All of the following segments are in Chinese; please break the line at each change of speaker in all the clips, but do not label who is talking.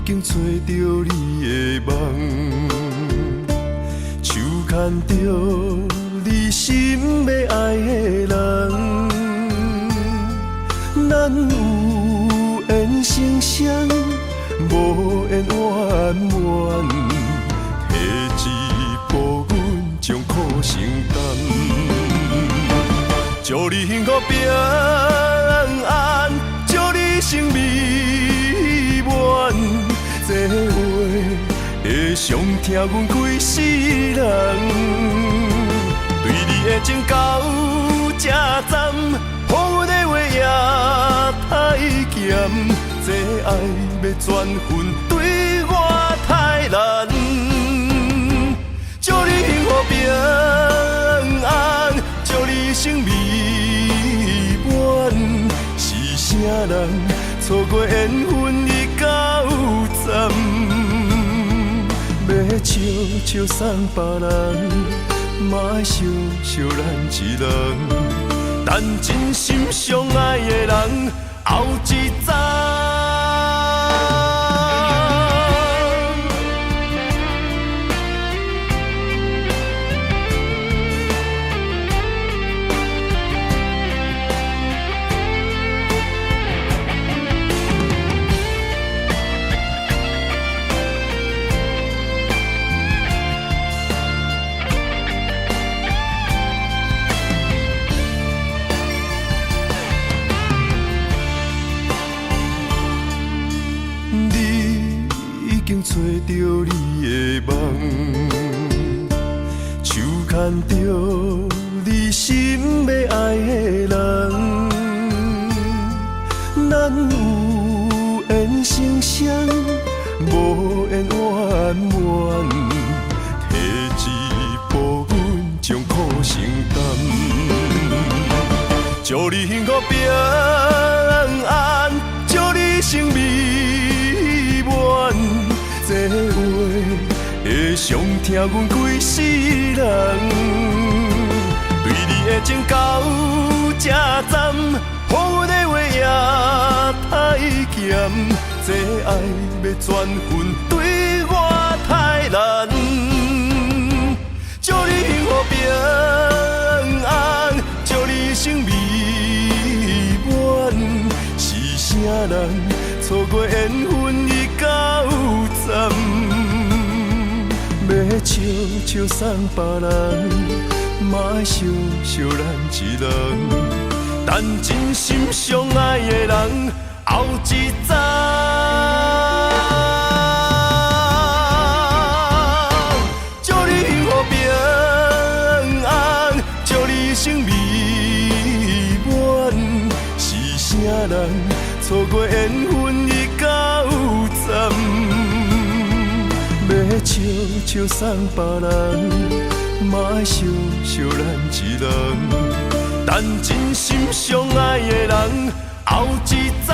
经找着你的梦，手牵着你心要爱的人，咱有缘成双，无缘圆满，提一步阮将苦承担，祝你幸福平安，祝你生美满，这话会伤疼阮规世人，对你的情到这站，予阮的话也太咸，这爱要转分对我太难，祝你幸福平安，祝你生美满，是啥人错过缘分已到站，要笑笑送别人，嘛爱惜惜咱一人，等真心相爱的人后一站。找着你的梦，手牵着你心要爱的人，咱有缘成双，无缘圆满，提一步阮将苦承担，祝你幸福平安，祝你生美满，这话会伤疼阮规世人，对你的情到这站，予阮的话也太咸，这爱要转分对我太难，祝你幸福平安，祝你生美满，是啥人错过缘分已到站，要笑笑送别人，嘛爱惜惜咱一人，等真心相爱的人后一站。祝你幸福平安，祝你生美满，是啥人错过缘分已到站，要笑笑送别人，嘛爱惜惜咱一人，等真心相爱的人后一站。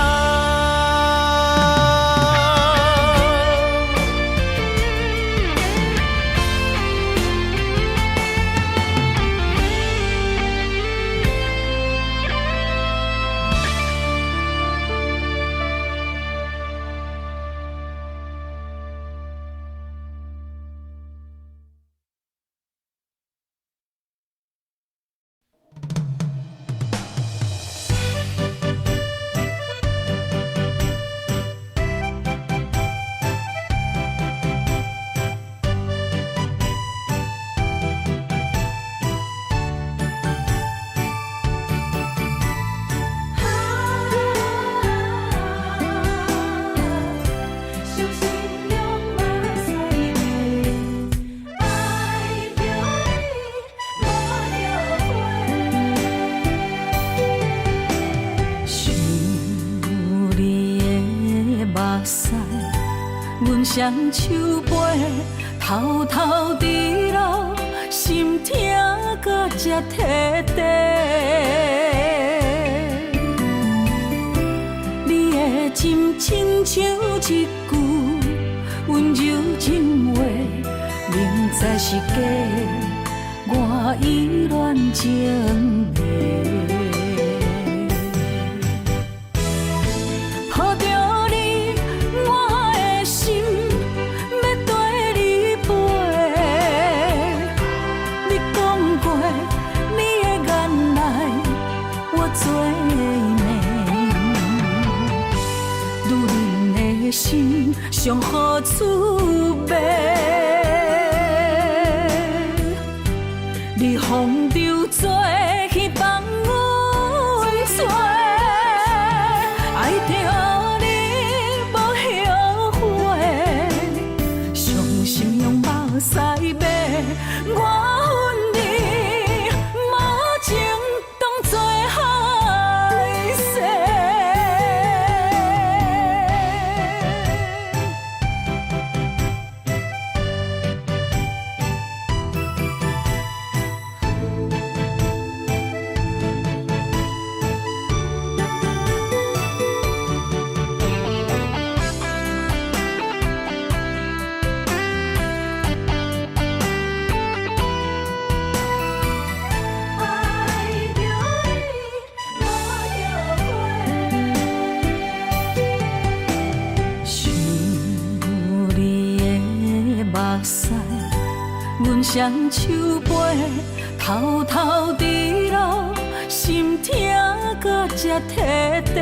双手背，偷偷滴落，心痛到这彻底。你的真亲像一句温柔情话，明知是假，我依然情迷。 抱着你，我的心上好滋味。你风流做去放阮做，爱着你无后悔，伤心用目屎买。我恨你无情当作害世。阮双手背，偷偷滴落，心痛搁才摕地。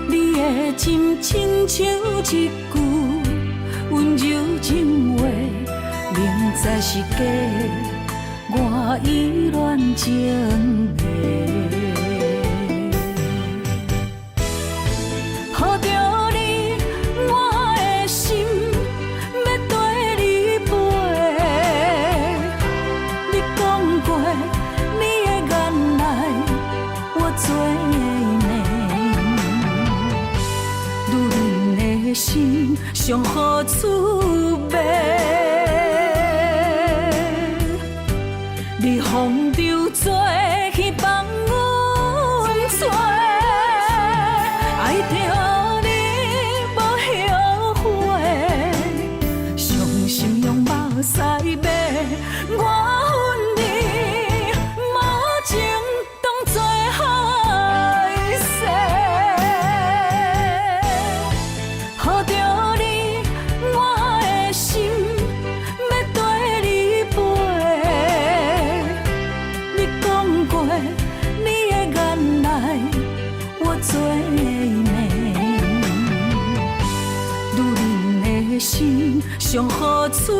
你的真亲像一句温柔情话，明知是假，我依然情迷。心上好滋味，你风流做去放阮做，爱着你无后悔，伤心用目屎买。我恨你无情当作害世。心上好滋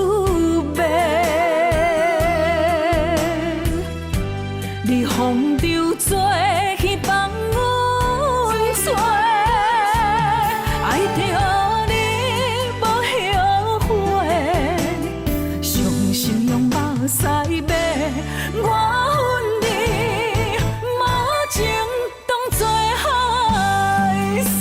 味，你风流做去放阮做，爱着你无后悔，伤心用目屎买。我恨你无情当作害世。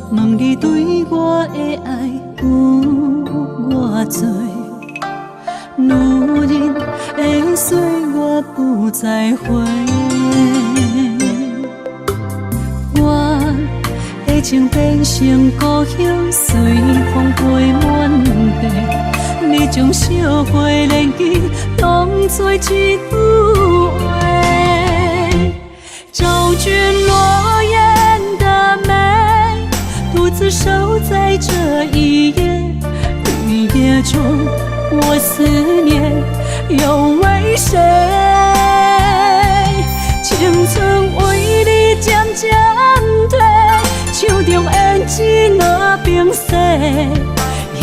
问你对我的爱有偌多，女人的岁月不再回。我的情变成故乡，随风飞满地。你将烧过年纪当作一句话，找君落雁的美，独自守在这一夜。绿叶中，我思念又为谁？青春为你渐渐褪，手中胭脂若冰释，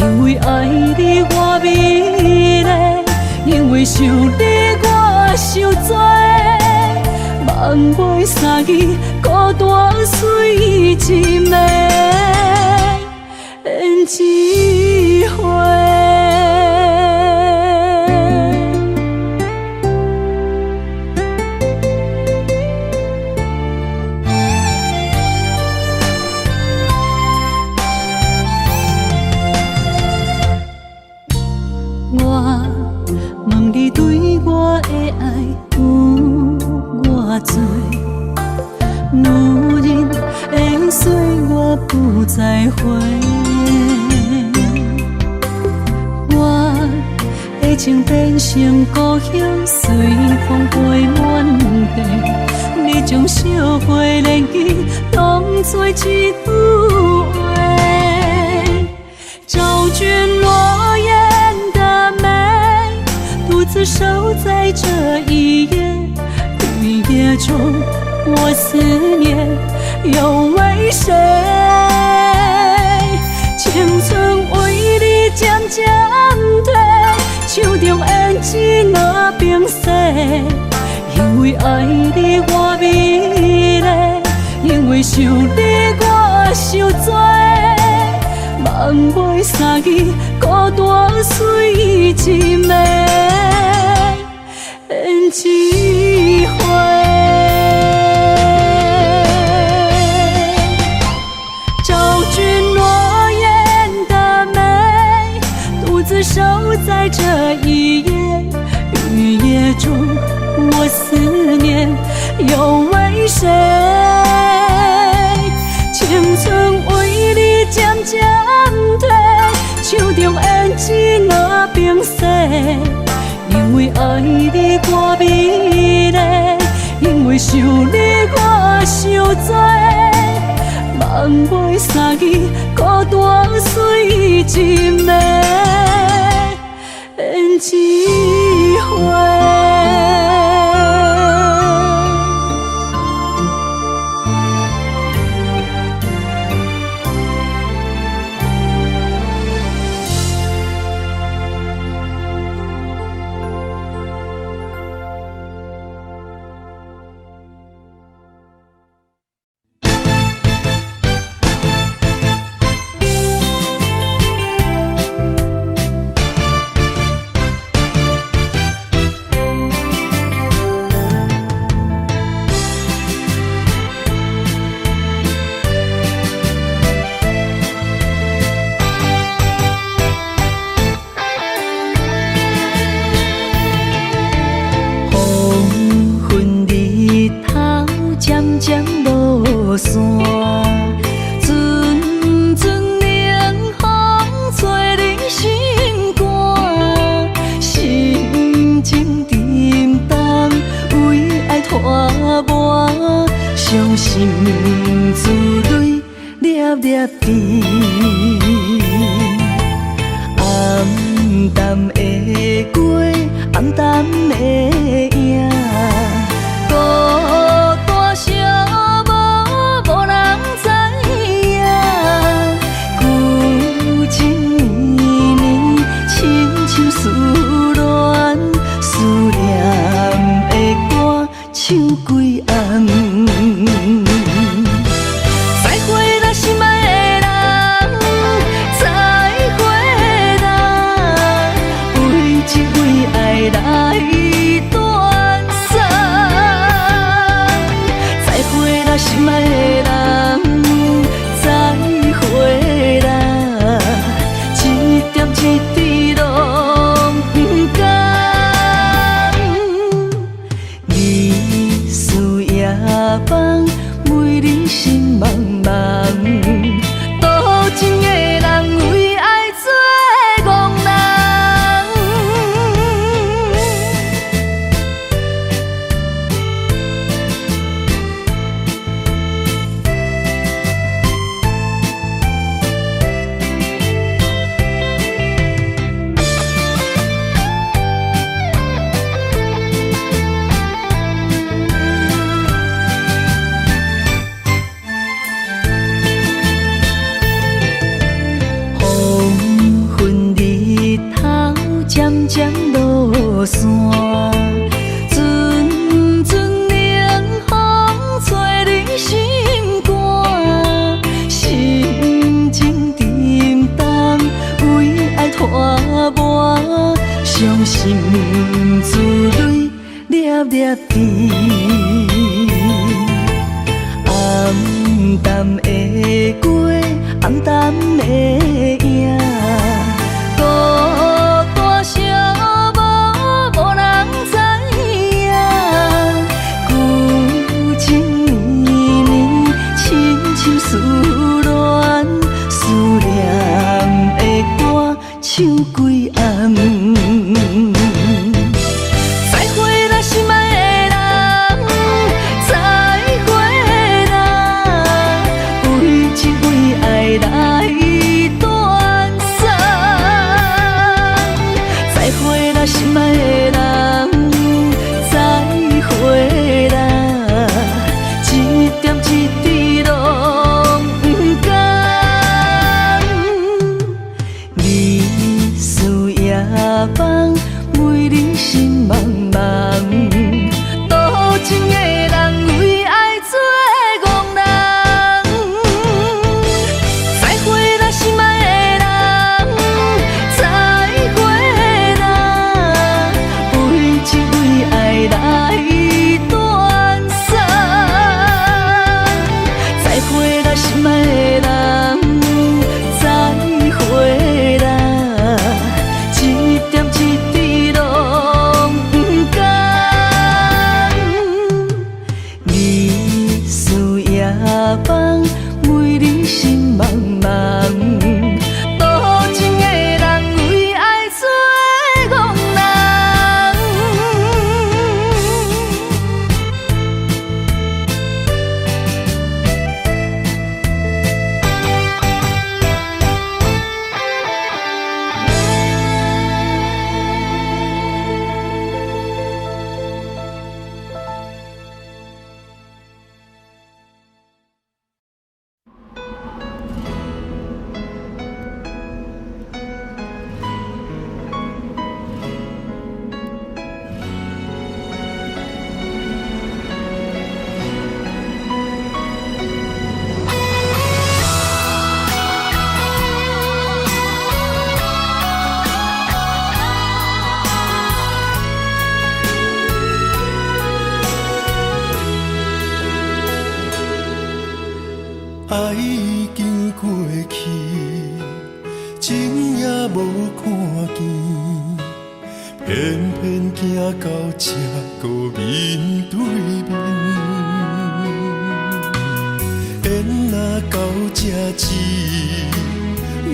因为爱你我美丽，因为想你我受罪，望袂相依，孤单随一暝，缘一回。我问你对我的爱有偌多，女人会随我不再回。我的情变成故乡，随风飞满地。你将烧花连枝当作一句话，找君落雁的美，独自守在这一夜。雨夜中，我思念又为谁？青春为你渐渐褪，手中胭脂若冰释。因为爱你我美丽，因为想你我受罪，望袂相依，孤单随一暝，缘一回。找君落雁的美，独自守在这一夜。雨夜中，我思念又为谁？青春为你渐渐褪，手中胭脂若冰释。因为爱你我美丽，因为想你我受罪，望袂相依，孤单随一暝，缘一回。伤心珠泪粒粒滴，暗淡的月，暗淡的影，孤单寂寞，无人知影。旧情绵绵，亲像思恋，思念的歌唱几暗。再会咱心爱的人，再会咱为情为爱来断送。大磨，伤心珠泪粒粒滴。暗淡的过，暗淡的影，孤单寂寞，无人知影。旧情绵绵，深深思恋，思念的歌唱几暗。再会啦，心爱的人，再会啦，为情为爱来断送。再会啦，心爱的人，再会啦，一点一滴拢不甘。日思夜梦，为你心茫茫。多情的人为爱做憨人。再会啦，心爱的人，再会啦，为情为爱来断送。再会啦，心爱的人，再会啦，一点一滴拢不甘。日思夜梦，为你心茫茫。多情的人为爱做憨人。
爱已经过去，情也无看见，偏偏行到这个面对面。缘若到这时，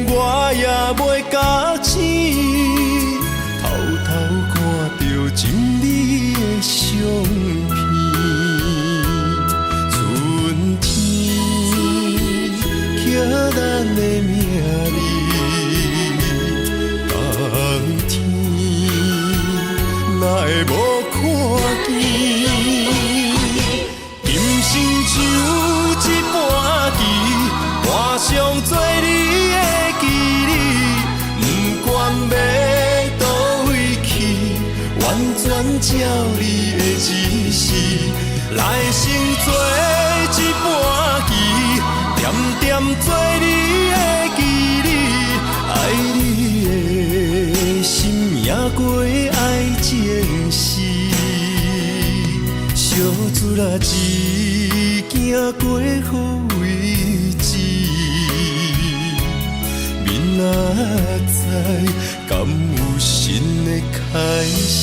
我也袂假醒，偷偷看到情侣的相片。春天刻咱的名字，冬天哪会无看见？今生像一盘棋，换上做你的记忆，不管要倒位去，完全照你的指示，来生做一盘棋，点点做你的记忆，爱你的心也过爱情诗，小船啊一行过好位置，明仔载敢有新的开始？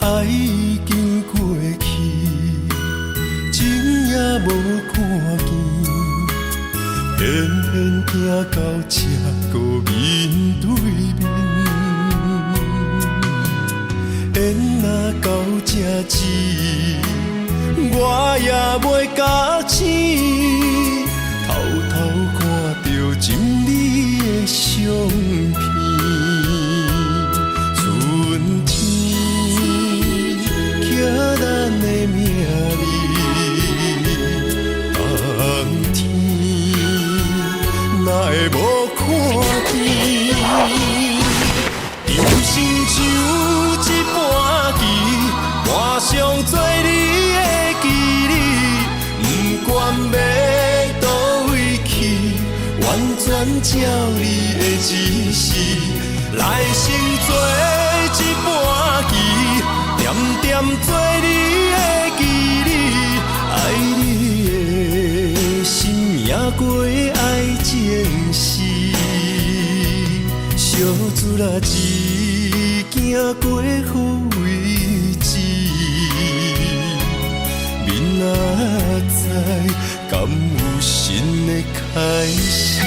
爱已经过去，情也无看见，偏偏行到这个面对面。缘若到这时，我也袂假醒，偷偷看到情侣的相无看见。人生像一盘棋，换上做你的记忆，不管要倒位去，完全照你的指示，来生做一盘棋，点点做你的记忆，爱你的心也过爱情事，小船啊一行过好位置，明仔载敢有新的开始？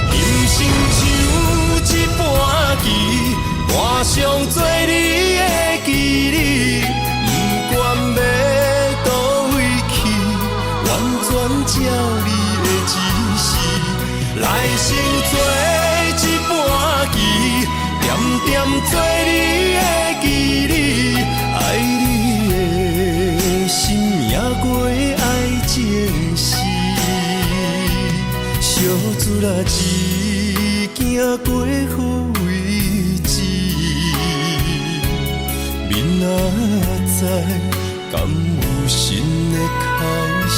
人生像一盘棋，换上做你的记忆，不管要倒位去，完全照你的指示，来生做一盘棋，点点做你的记忆，爱你的心也过爱情事，小船啊一行过好位置，明仔载敢有新的开始？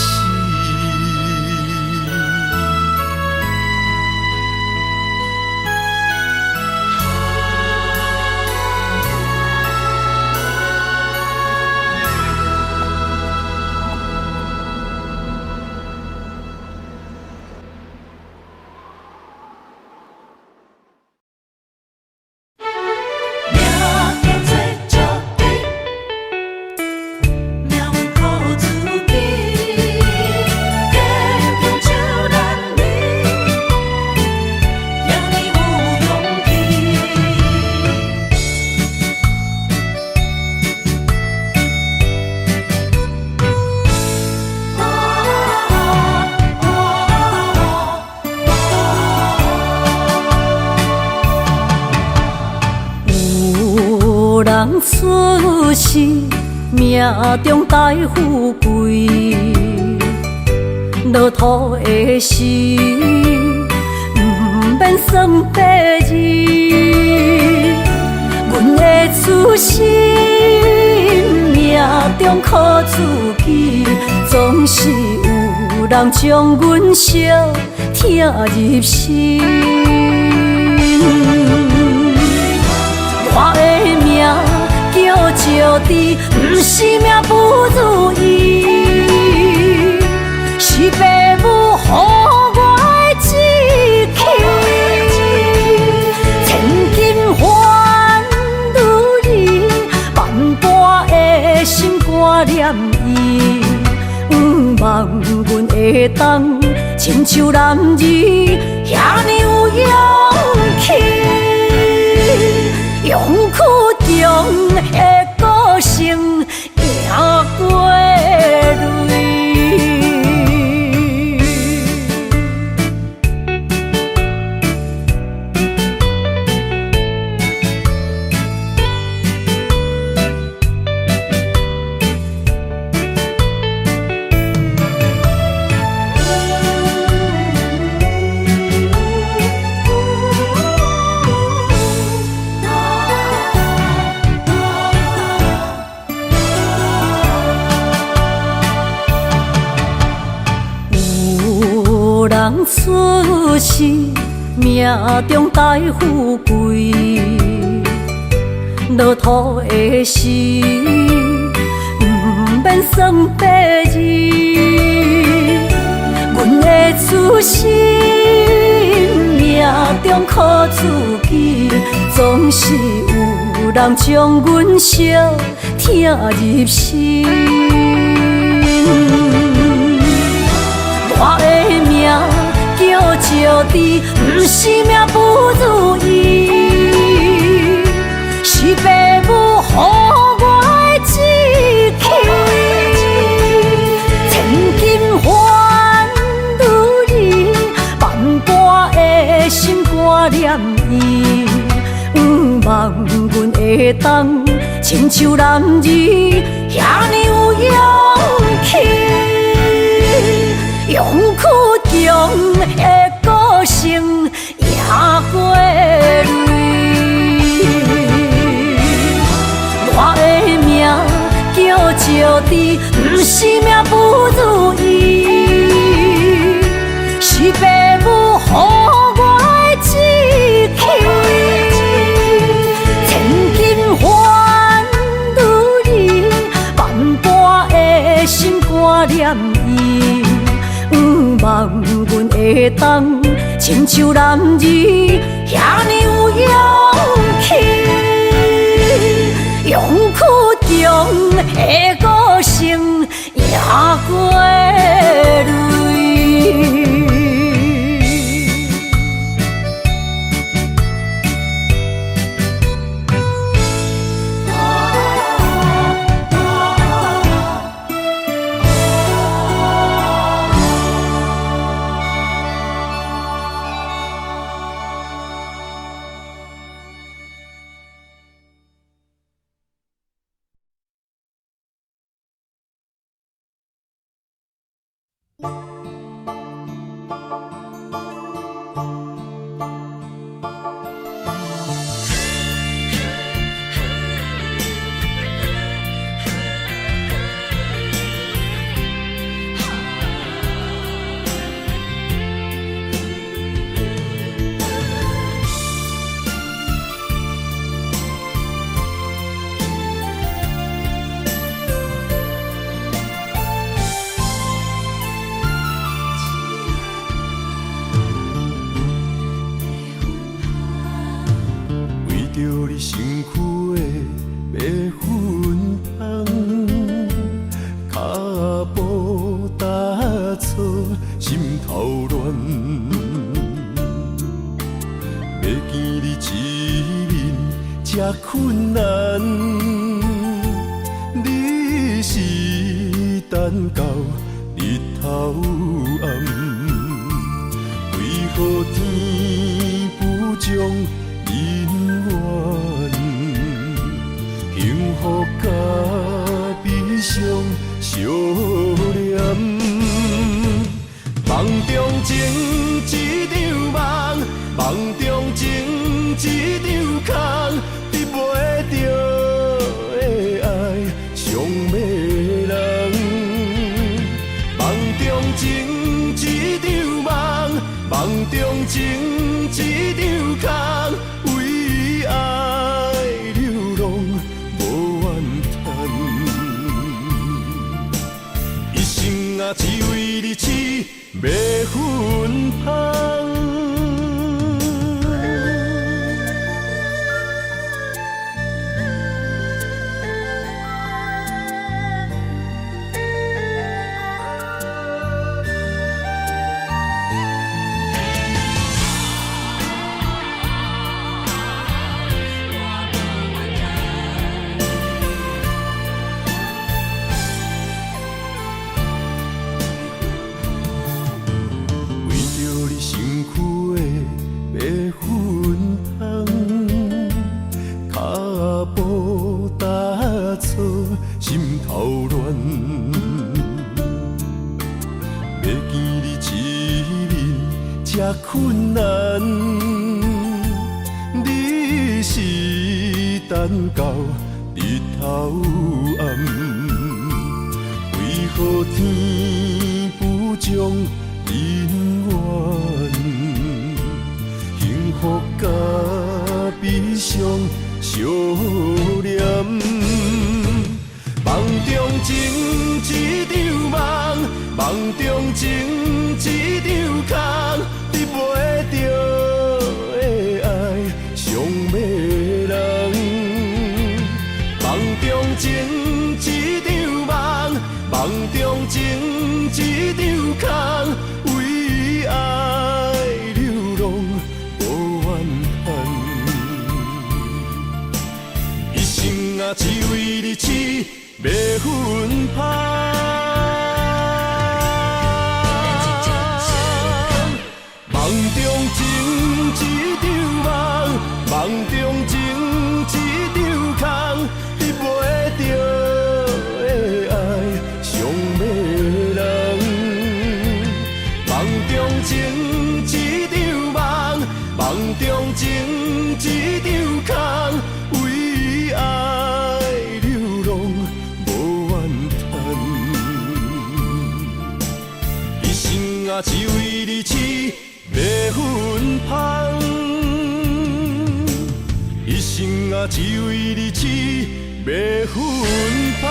出世命中带富贵，落土的时，不免算白字。阮的出身命中靠自己，总是有人将阮惜听入心。我的命叫石地，不是命不如意，是父母予我的志气。千金换如意，万般的心挂念伊，不望阮会当亲像男儿遐尼有勇气。勇气中的个性，赢过泪。人出世命中带富贵，落土的时，不免算白字。阮的出身命中靠自己，总是有人将阮惜听入心。我的命叫石地，不是命不如意，是父母予我的志气。千金换如意，万般的心挂念伊，不望阮会当亲像男儿遐尼有勇气。勇勇苦强的个性也过泪。我的命叫石滴，不是命不如意，是父母予我的志气。千金换如意，万般的心肝念伊，望阮会当亲像男儿遐尼有勇气。勇苦强的个性也过泪。
困难，你是等到日头暗，为何天不将人怨？幸福甲悲伤相连，梦中情一场梦，梦中情一场空。得袂着的爱，上迷人。梦中情一场梦，梦中情一场空，为爱流浪无怨叹。一生啊，只为你痴，要分芳。困难，你是等到日头暗，为何天不将人怨？幸福甲悲伤相连，梦中情一场梦，梦中情一场空。得袂着的爱，上迷人。梦中情一场梦，梦中情一场空，为爱流浪无怨叹。一生啊，只为你痴，要分芳。梦中情一场梦，梦中情一场空，得袂着的爱，上迷人。中情一场空，为爱流浪无怨叹。一生啊，只为你痴袂分芳。一生啊，只为你痴袂分芳。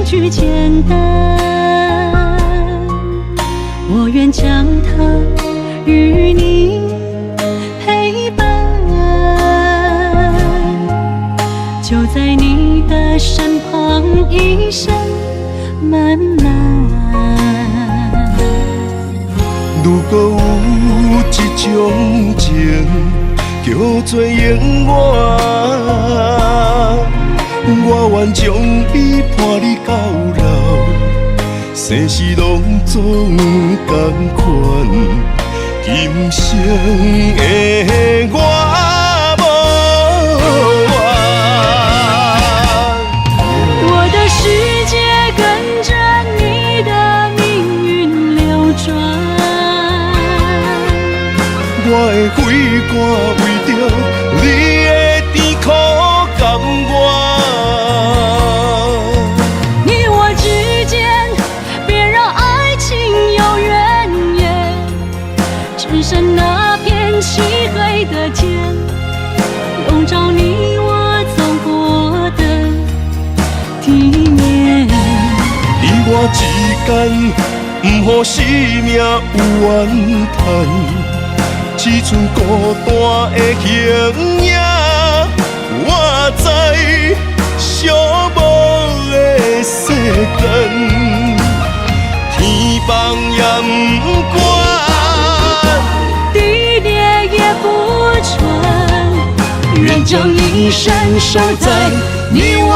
句简单，我愿将它与你陪伴，就在你的身旁，一生漫漫。
如果有一种情叫做永远，我愿将伊伴你到老，生死拢总同款。今生的我无怨，
我的世界跟着你的命运流转，
我的血汗为着你的甜苦甘愿。
剩那片漆黑的天，笼罩你我走过的地面。
你我之间，不予生命有怨叹，只剩孤单的形影。我知寂寞的世间，天崩也不管。
愿将一生守在你我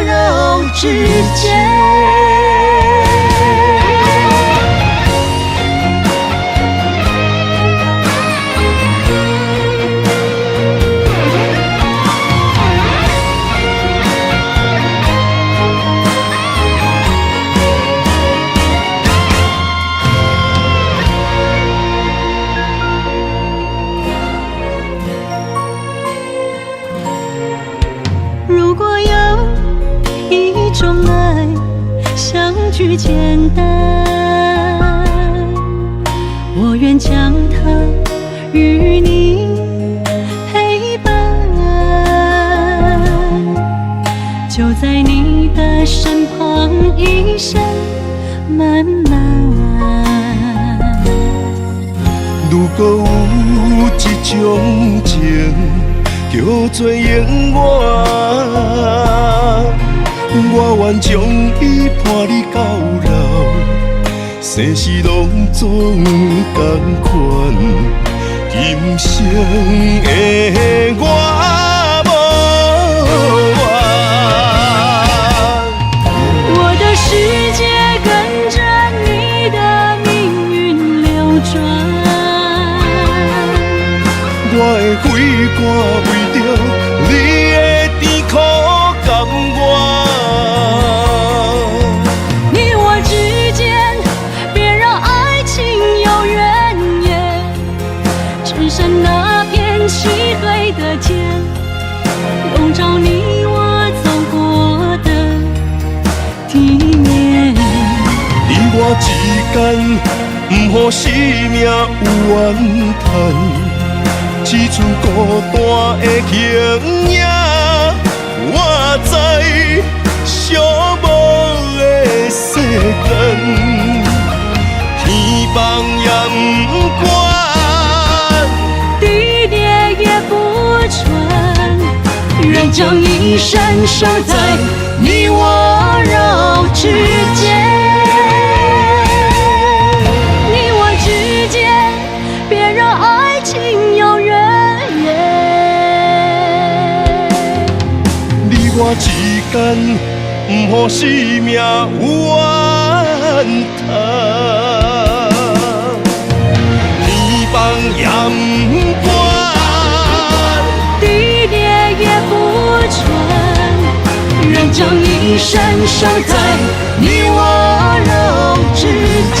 肉之间。如果有一种爱相距简单，我愿将它与你陪伴，就在你的身旁，一生漫漫。
如果有一种情叫做永远，我愿将伊伴你到老，生死拢总同款。今生的我无怨，
我的世界跟着你的命运流转，
我的血汗为着你的甜苦甘愿。
你我之间别让爱情有怨言，只剩那片漆黑的天，笼罩你我走过的地面。
你我之间，不予生命有怨叹，只剩孤单的形影。我知寂寞的世间，天放也不管，
地裂也不穿，仍将一生守在你我肉之间。你我之间，别让爱情有远。
你我之间，不予生命怨叹。天放也不管，
地裂也不穿，仍将一生守在你我肉之间。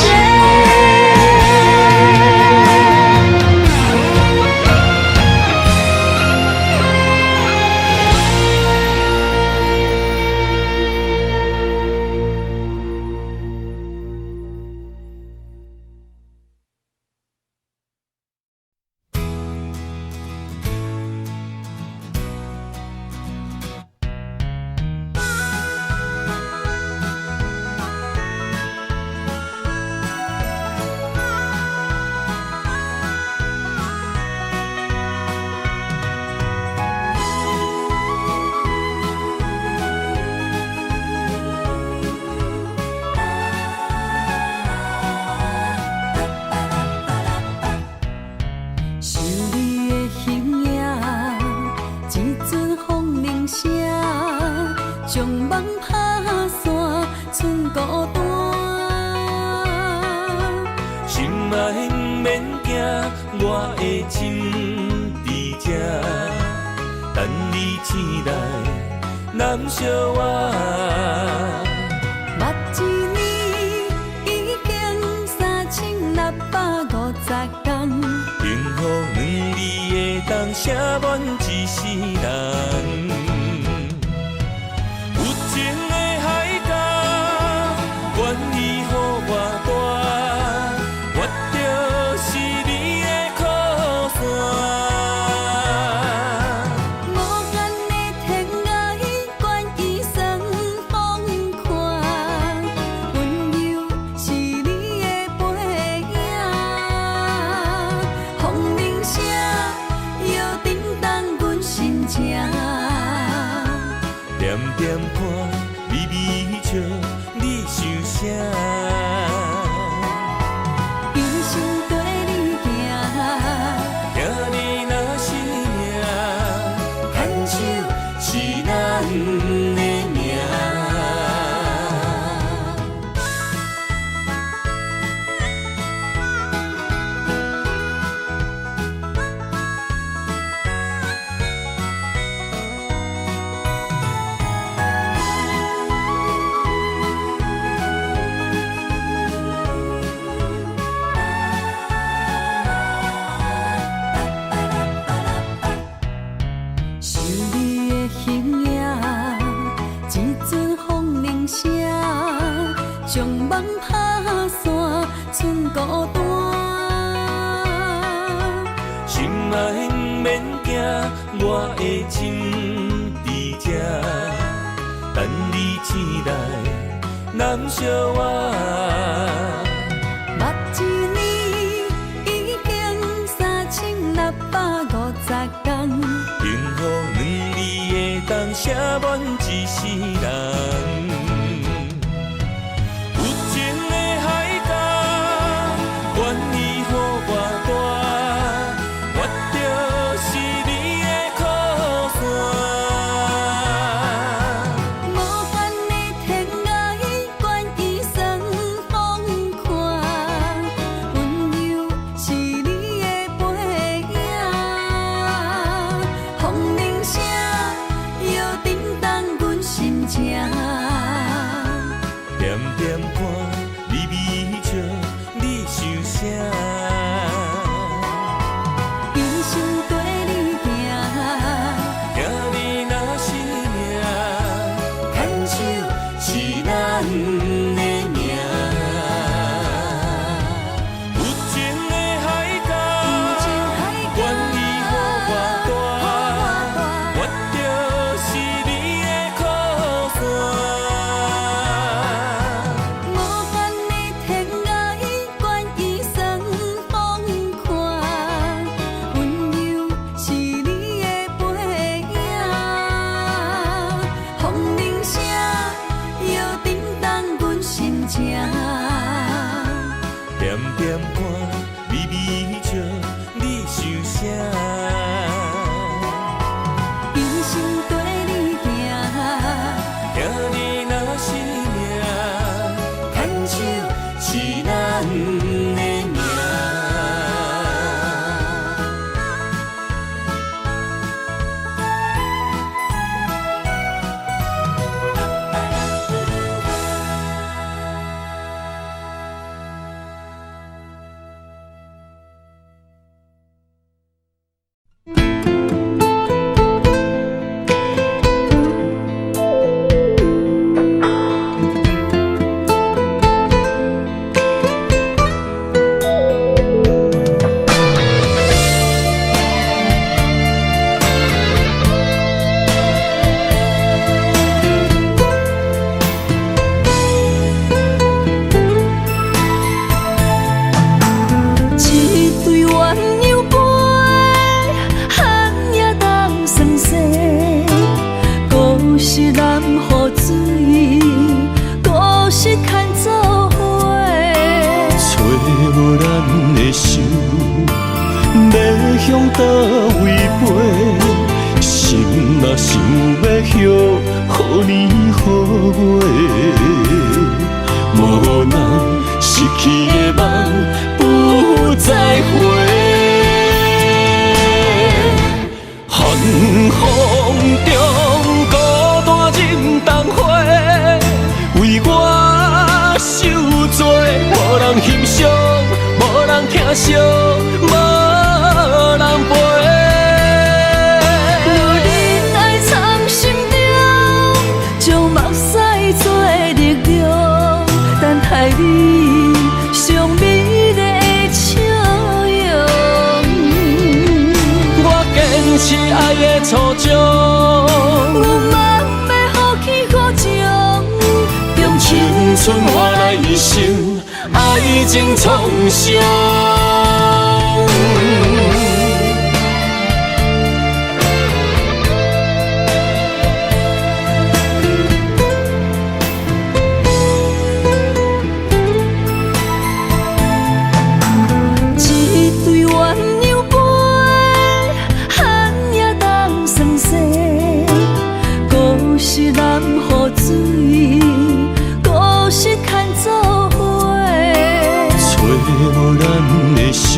向倒位飞？心若想要许，予年予月，无人失去的梦不再回。寒风中孤单忍冬花，为我受罪，无人欣赏，无人疼惜，无人陪。
若忍爱藏心中，将目屎做力量，等待你上美丽的笑容。
我坚持爱的初衷，
有梦要予起予情，用
青春换来一生，爱情创伤。
一对鸳鸯杯，寒夜当霜雪，故事难付水，故事牵做伙。
找无咱的手，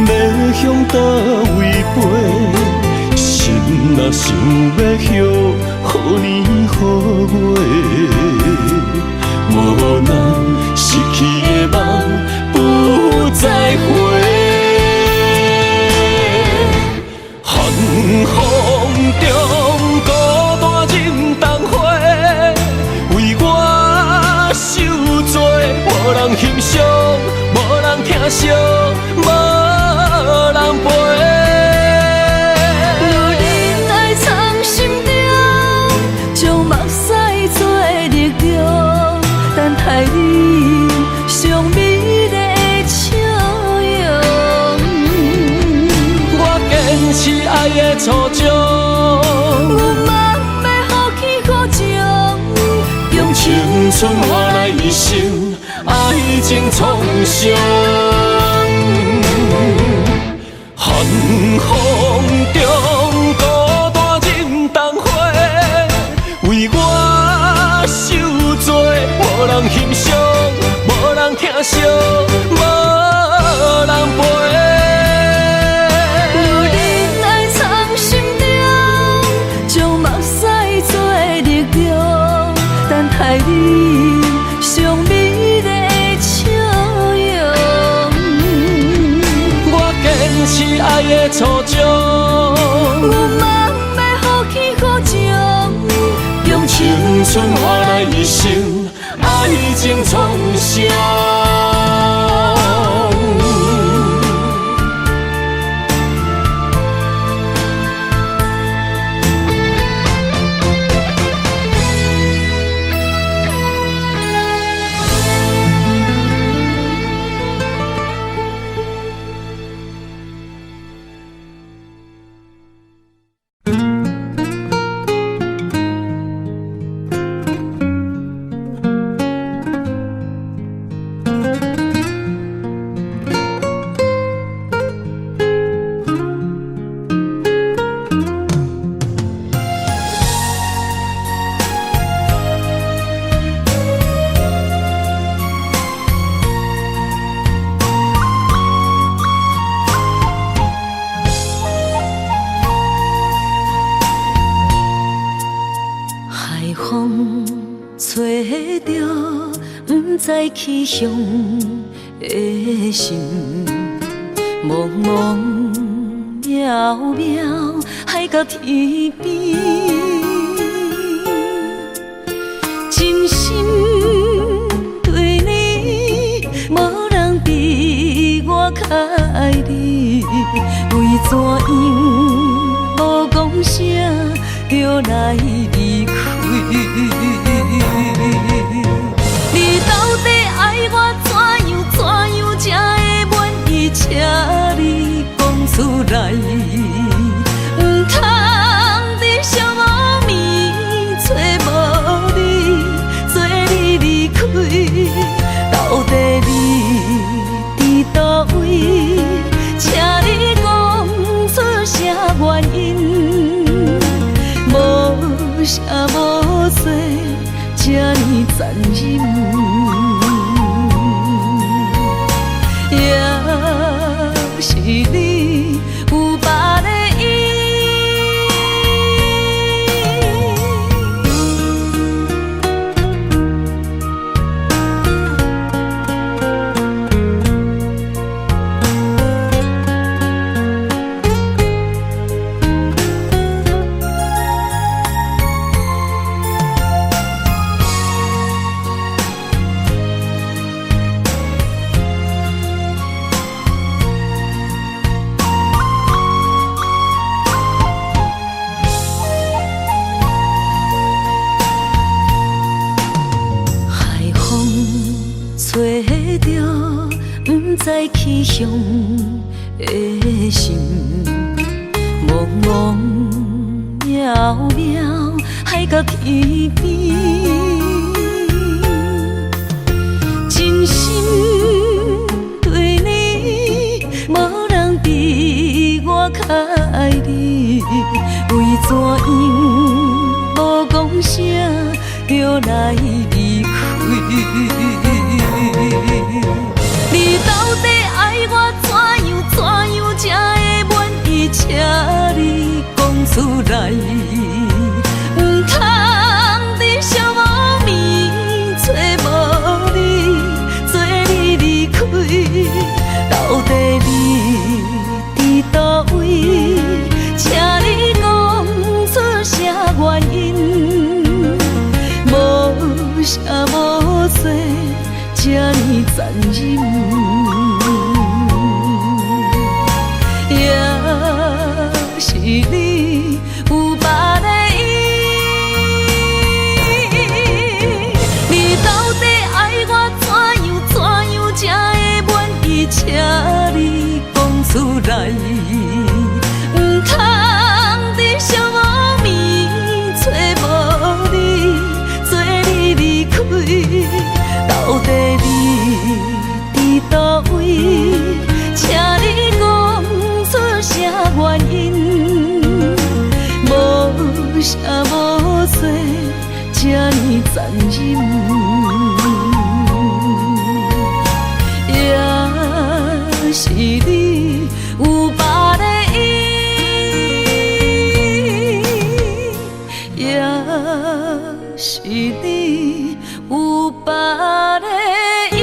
要向倒位飞？心若想要许，予年予月，无咱失去的梦不再回。寒风中孤单忍冬花，为我受罪，无人欣赏，无人疼惜，无人陪。
若忍爱藏心中，将目屎做力量，等待你上美丽的笑容。
我坚持爱的初衷，
有梦要予起予情，用
青春换来一生，爱情创伤。寒风中孤单忍冬花，为我受罪，无人欣赏，无人疼惜，无人陪。
若忍爱藏心中，将目屎做力量，等待你上美丽的笑容。
我坚持爱的初衷，
有梦要予起予情，用
青春换来一生，爱情创伤。
吹着不知去向的心，茫茫渺渺海到天边，真心对你，无人比我较爱你，为怎样无讲声就来离开？你到底爱我怎样才会满意？请你讲出来，唔通在寂寞暝找无你，做你离开。到底你伫倒位？请你。残忍，也是你有别的意。找着不知去向的心，茫茫渺渺海角天边，真心对你，无人比我较爱你，为怎样无讲声就来离开？你到底爱我怎样才会满意？请你讲出来，不通在寂寞暝找无你，做你离开。到底你伫倒位？请你讲出啥原因？无啥无做。这呢残忍，也是你有别的意。你到底爱我怎样才会满意？请你讲出来，不通在寂寞暝找无你，做你离开。到底你伫倒位？请你讲出啥原因？无啥无做，这呢残忍，也是你有别的意，也是你有别的意。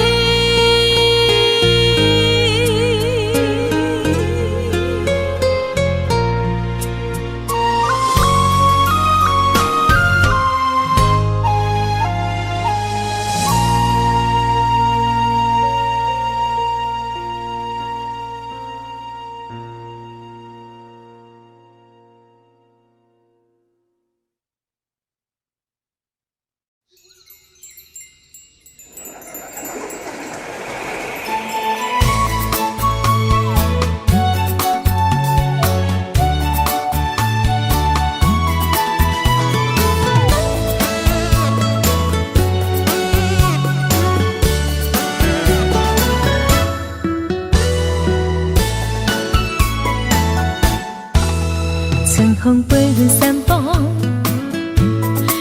春风飞远山峰，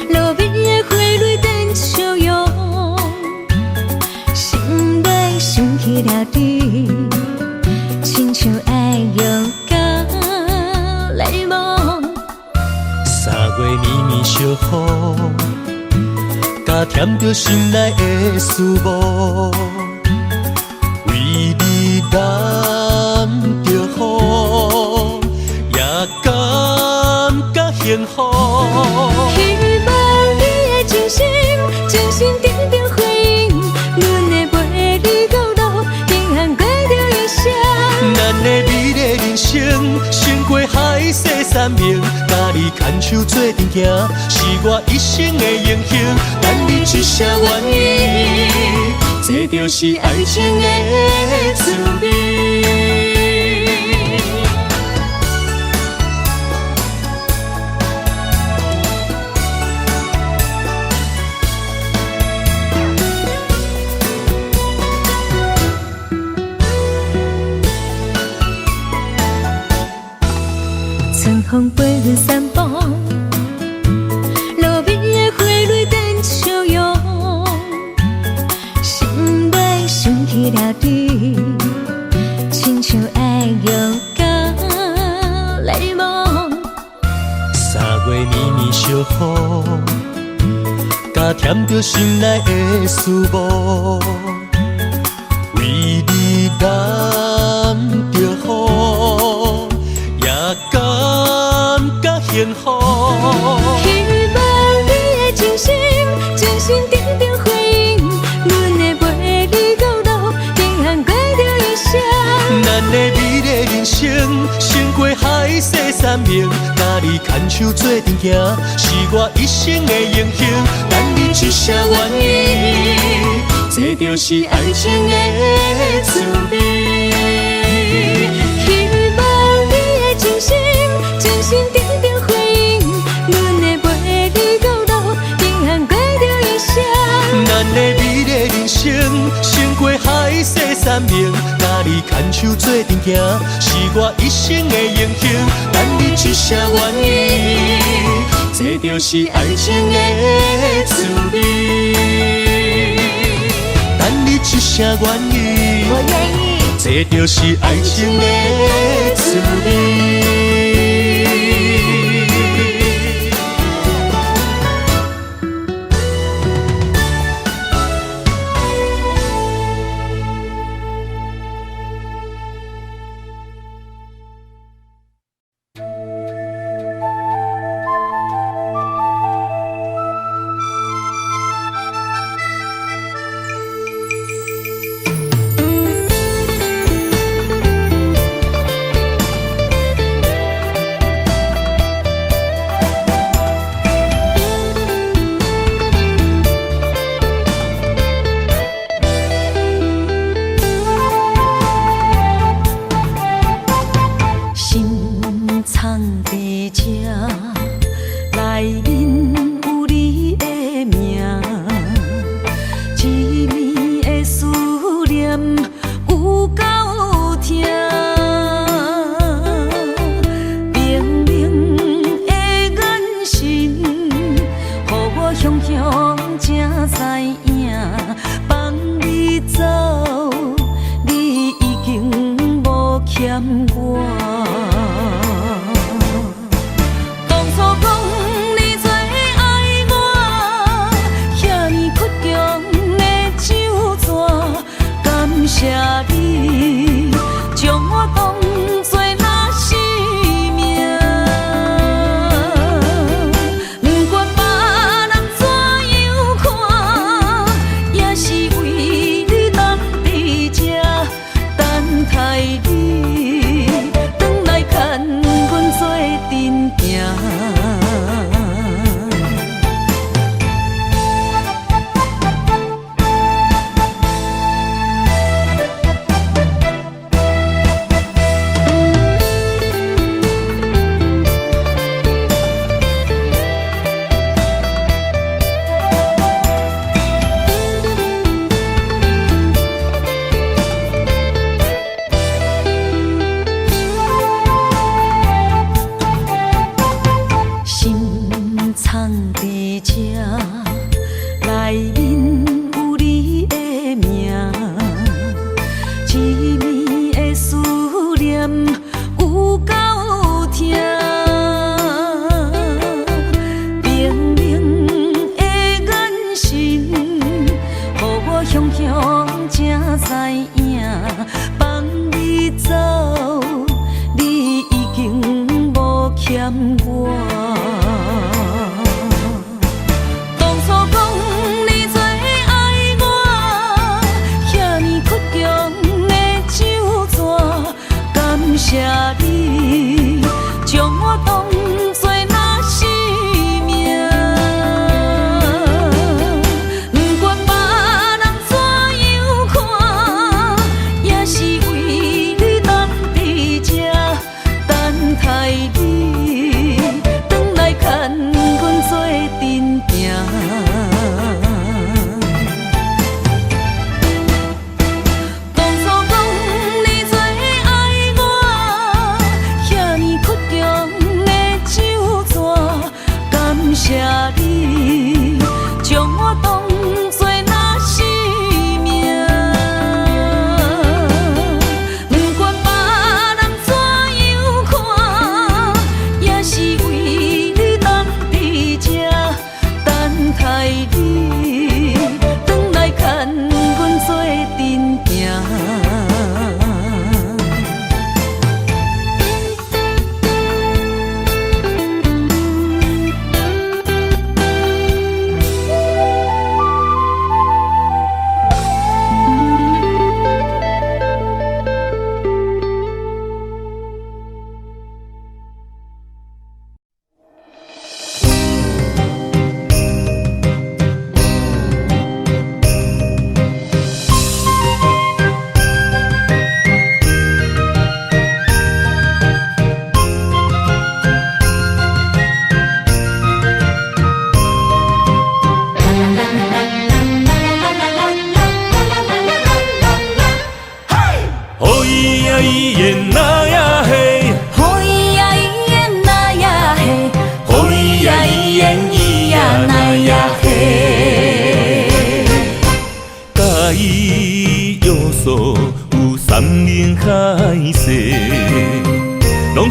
路边的花蕊等笑容，心内想起了你，亲像爱用甲来梦。
3月绵绵小雨，加添着心内的思慕，为你染着雨，也感觉幸福。
希望你的真心，真心定定回应，阮会陪你到老，平安过着一生。
咱的美丽人生，胜过海誓山盟，甲你牵手做阵行，是我一生的英雄。咱你一声愿意，这就是爱情的滋味。
春风飞远山峰，路边的花蕊等笑容，
一条腿，亲像爱摇到泪梦。
3月绵绵小雨，加添着心内的思慕，为你染着雨，也感觉幸福。
希望你的真心，真心等着回应，阮会陪你到老，平安过着一生。
咱的美丽人生，胜过海誓山盟，甲你牵手做阵行，是我一生的荣幸。咱你一声愿意，这就是爱情的滋味。
希望你的真心，真心等着回应，阮会陪你到老，平安过着一生。
咱的美丽人生，胜过海誓山盟，甲你牵手做阵行，是我一生的荣幸。咱你一声愿意，这就是爱情的滋味。咱你一声愿意，
我愿意，
这就是爱情的滋味。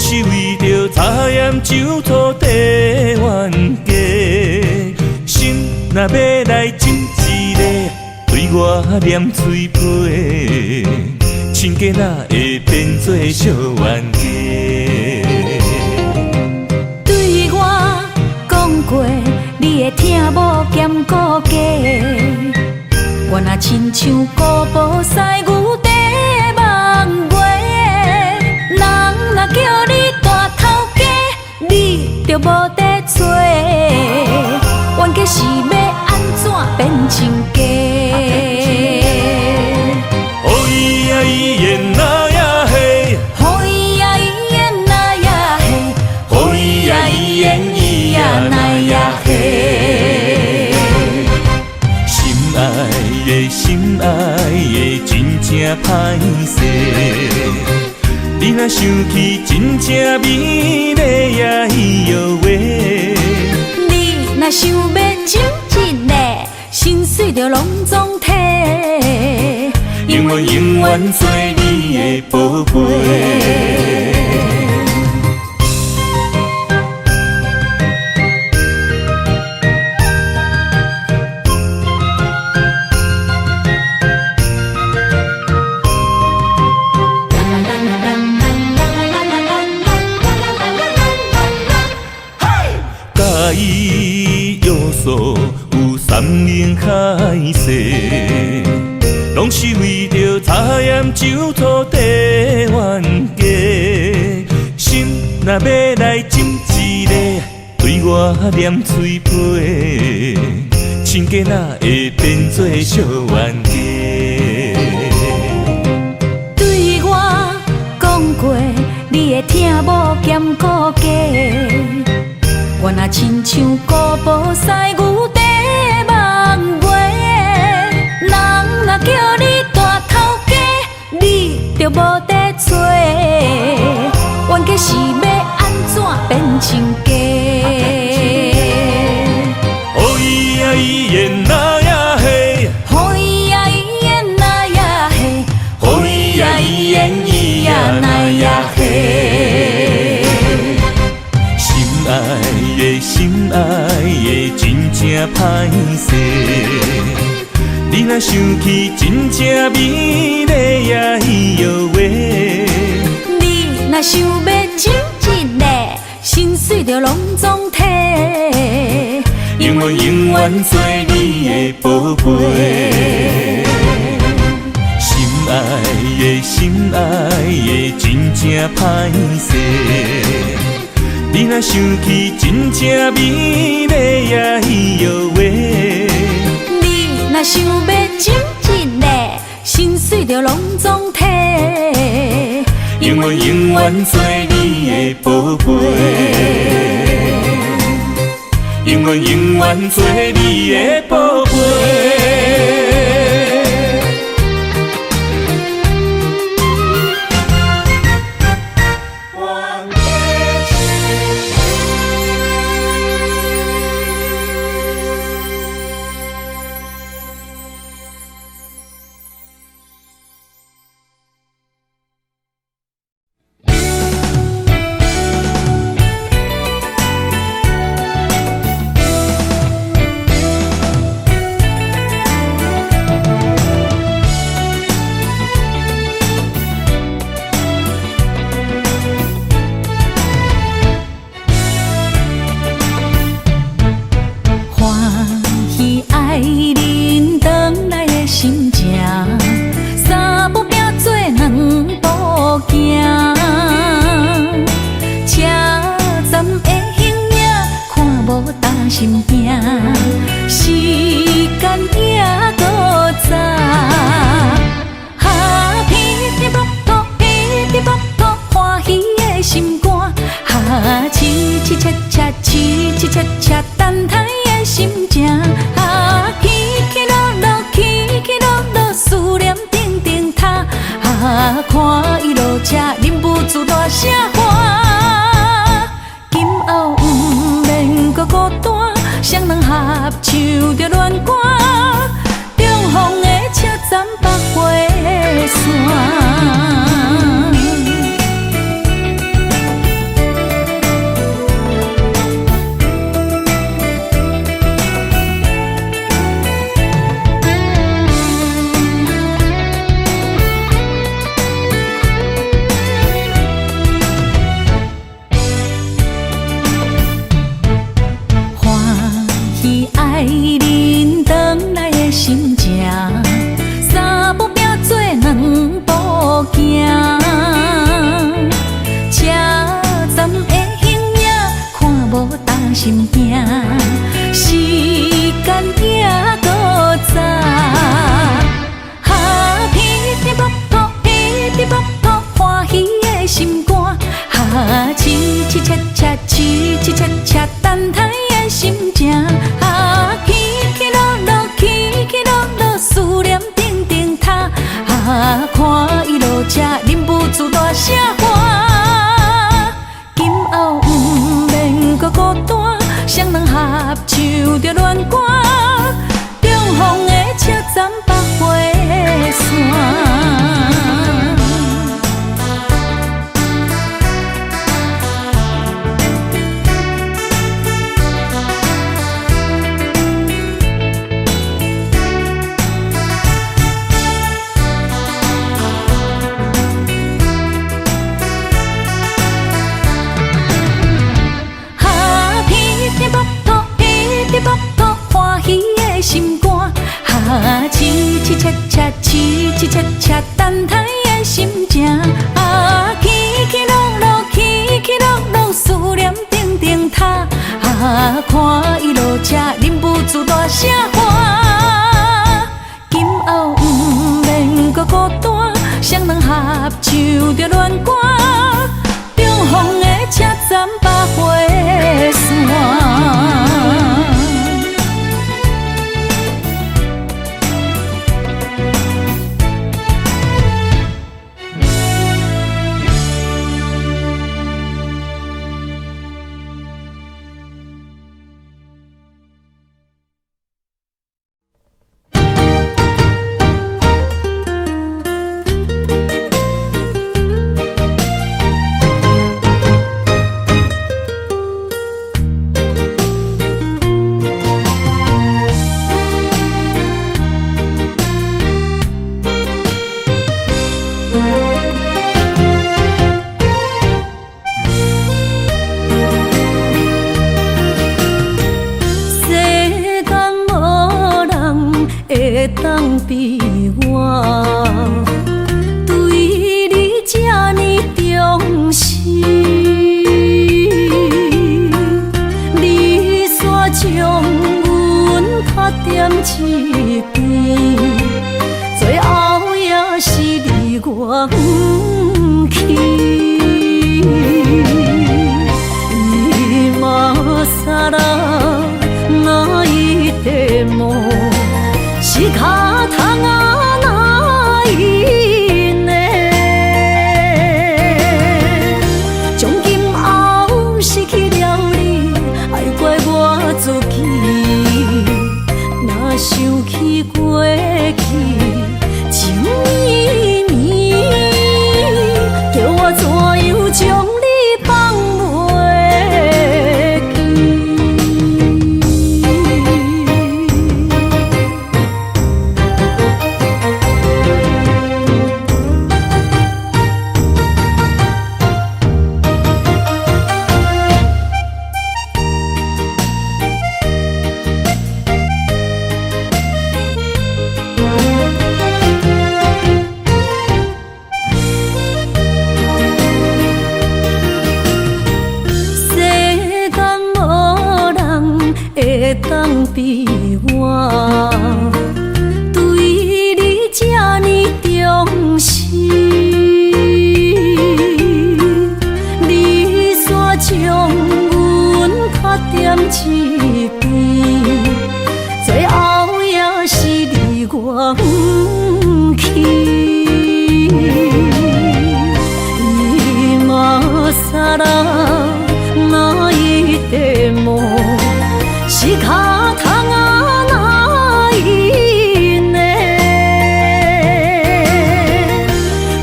是为着茶盐酒土地冤家。心若要来斟一个，对我念嘴皮，亲家哪会变做小冤家？
对我讲过，你会听无兼顾家。我若亲像古堡西牛地梦月，人若叫你大头家，你就无得找。冤家是要安怎变亲家？
哦咿呀咿耶那呀嘿，
好伊呀伊呀那呀嘿，
哦咿呀咿耶咿呀那呀嘿。心爱的心爱的真正歹势，你若想起真正美丽呀伊哟喂。
你若想要亲一个，心碎就拢总体。
永远永远做你的宝贝。介意约束有三明海誓，拢是为着茶盐酒土地冤家。心若要来斟一个，对我念嘴皮，亲家哪会变做小冤家？
对我讲过，你会听无兼顾家。我若亲像古堡西牛地梦月，人若叫你大头家，你就无得找。冤家是要安怎变亲家？
哦咿呀咿耶那呀嘿，
好伊呀伊呀那呀嘿，
哦咿呀咿耶咿呀那呀嘿。心爱的心爱的真正歹势，你若想起真正美丽呀伊哟喂。
你若想要亲一个，心碎就拢总体。
永远永远做你的宝贝。心爱的心爱的真正歹势，你若想起真正美丽呀伊哟喂。
你若想要亲一个，心碎就拢总体。
永远永远做你的宝贝，永远永远做你的宝贝。
心惊，时间也搁早。哈，噼噼啪啪，噼噼啪啪，欢喜的心肝。哈，凄凄切切，凄凄切切，等待的心情。哈，起起落落，起起落落，思念定定塔。哈，看伊落车，忍不住大声喊。今后不免搁孤单。双人合唱着恋歌，中风的车站北回线。心惊，时间行搁早。噼里啪啪，噼里啪啪，欢喜的心肝。凄凄切切，凄凄切切，等待的心情。起起落落，起起落落，思念定定塔。看伊落这，忍不住大声喊。今后不免搁孤单，双人合唱着恋歌。中风的车站百花线。心肝，凄凄切切，凄凄切切，等待的心情。起起落落，起起落落，思念定定塔。看伊落这，忍不住大声喊。今后不免搁孤单，双人合唱着恋歌。中风的车站百花线。当比我对你这呢重视，你煞将阮较点一边，最后也是你我不去。今啦那一点梦。是脚痛啊，哪一呢？从今后失去了你，爱怪我自己。若想起过去情绵绵，叫我怎样将你放袂记？当比我对你这呢重视，你煞将阮较点一边，最后也是你我不去。伊嘛煞啦那一点梦。是脚痛啊，哪一呢？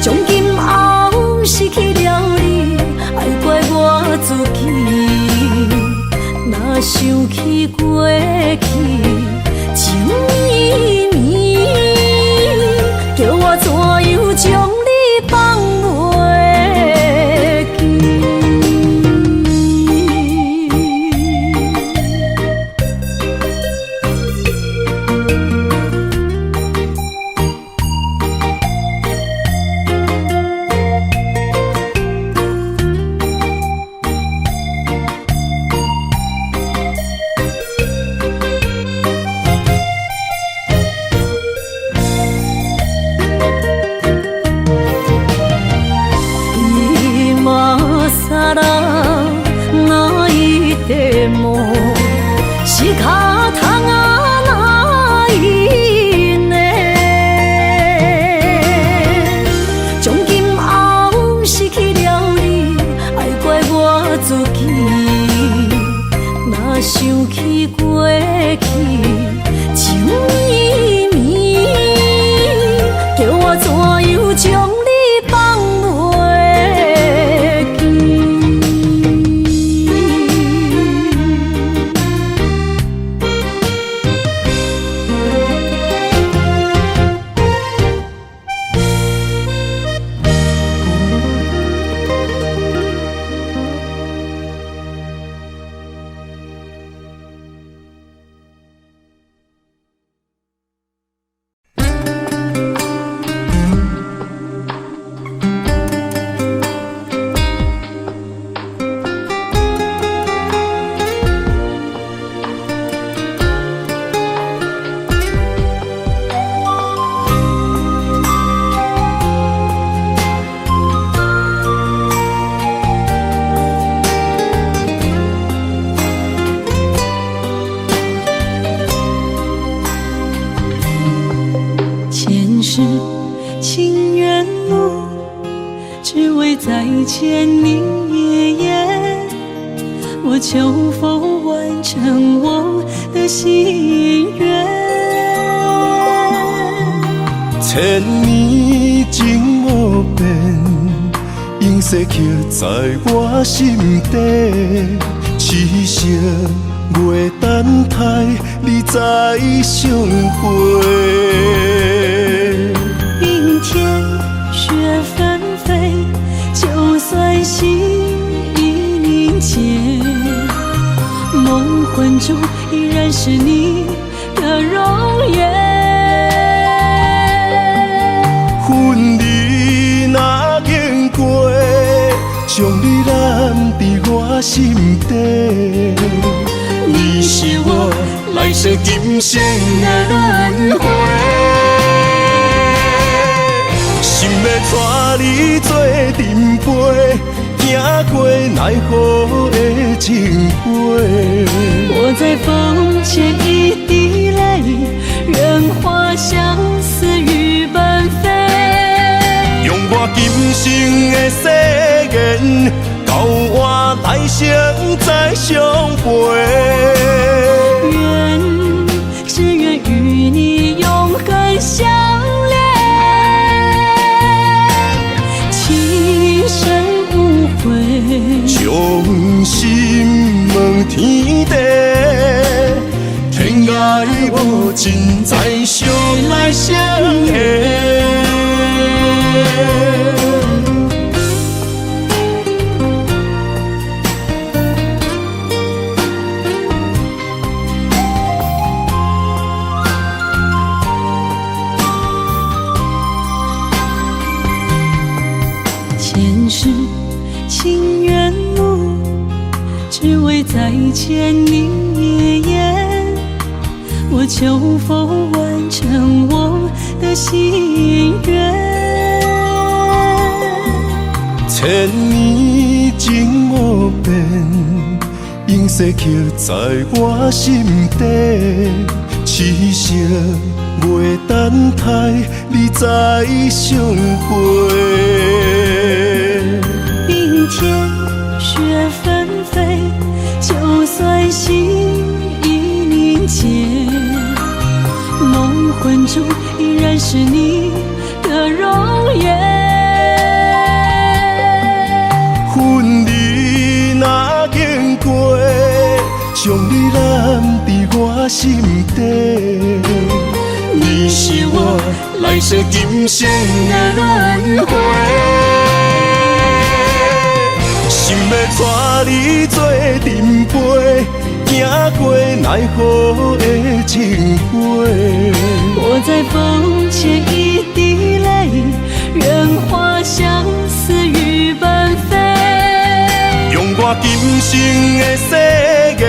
从今后失去了你，爱怪我自己。若想起过去情绵绵，叫我怎样将你放袂记？我求否完成我的心愿？
千年情无变，永世刻在我心底。痴色月等待，你再相会。
明天雪纷飞，就算心已凝结，梦魂中依然是你的容颜。
婚礼若经过，将你揽在我心底。你是我来世今生的轮回，心要带你做阵陪，行过奈何的情杯。
我在风前一滴泪，任花相思雨纷飞。
用我今生的誓言，交换来生再相陪。
只愿与你永恒相恋，情深无悔，
将心问天地，天涯无尽，再相来相会。
前世情缘路，只为再见你一眼。我求否完成我的心愿？
千年情无变，永世刻在我心底。痴色月等待，你再相会。
明天雪纷飞，就算心已凝结，梦魂中依然是你的容颜。
婚礼若经过，将你揽在我心底。你是我来世今生的轮回，心要带你做阵陪，行过奈何的情杯。
我在风前一滴泪，任花相思雨纷飞。
用我今生的誓言，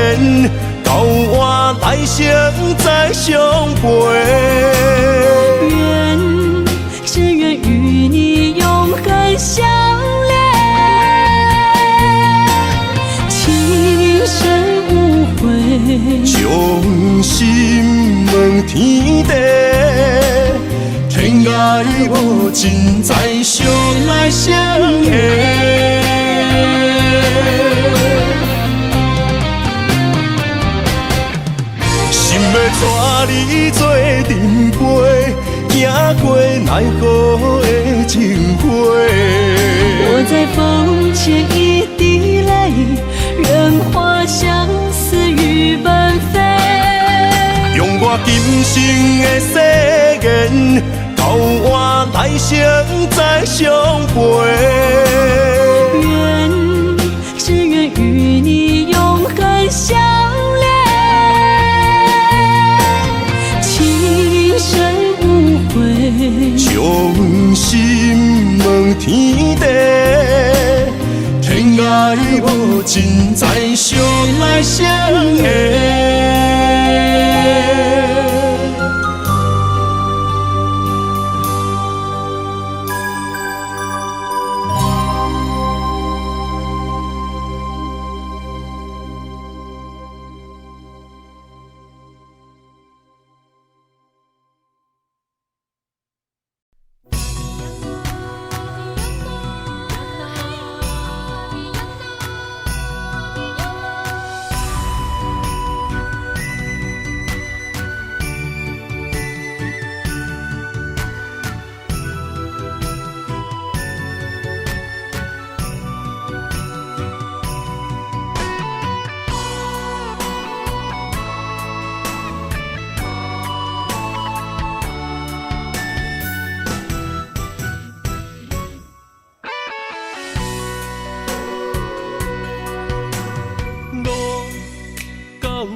交换来生再相陪。
只愿与你永恒相恋，情深无悔，
将心问天地，天涯无尽，再相来相会。心要带你做阵陪，行过奈何的情杯。
我在风前一滴泪，任花相思雨纷飞。
用我今生的誓言，交换来生再相陪。
只愿与你永恒相恋，情深无悔，
将心问天地，天涯无尽，再相来相会。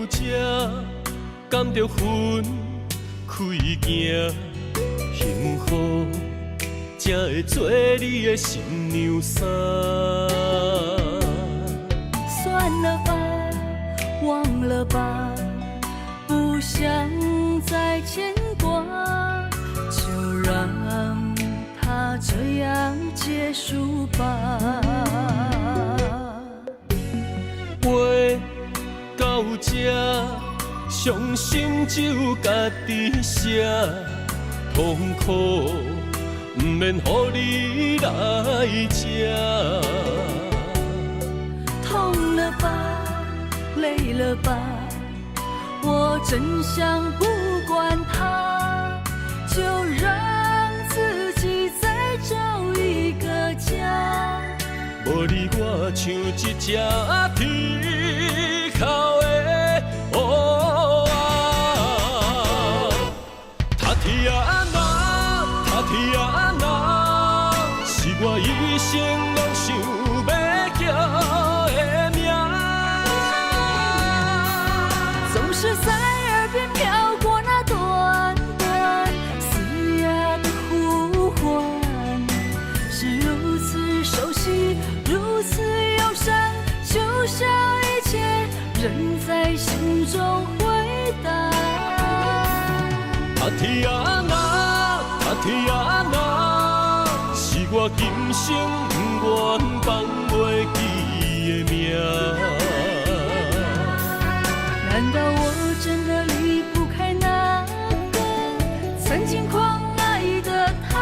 这，甘着分开行，幸福才会做你的新娘衫。
算了吧，忘了吧，不想再牵挂，就让它这样结束吧。
话到这，伤心只有家己写，痛苦不免乎你来吃。
痛了吧，累了吧，我真想不管它，就让自己再找一个家。
无你我像一只啼哭的乌鸦，他啼啊那，他啼啊那，是我一生拢想要叫的名。
总是在耳边飘过那短短嘶哑的呼唤，是如此熟悉，如此忧伤，就像一切仍在心中回荡。
他啼啊那，他啼啊那，是我今生不愿放袂记的名。
难道我真的离不开那个曾经狂爱的他？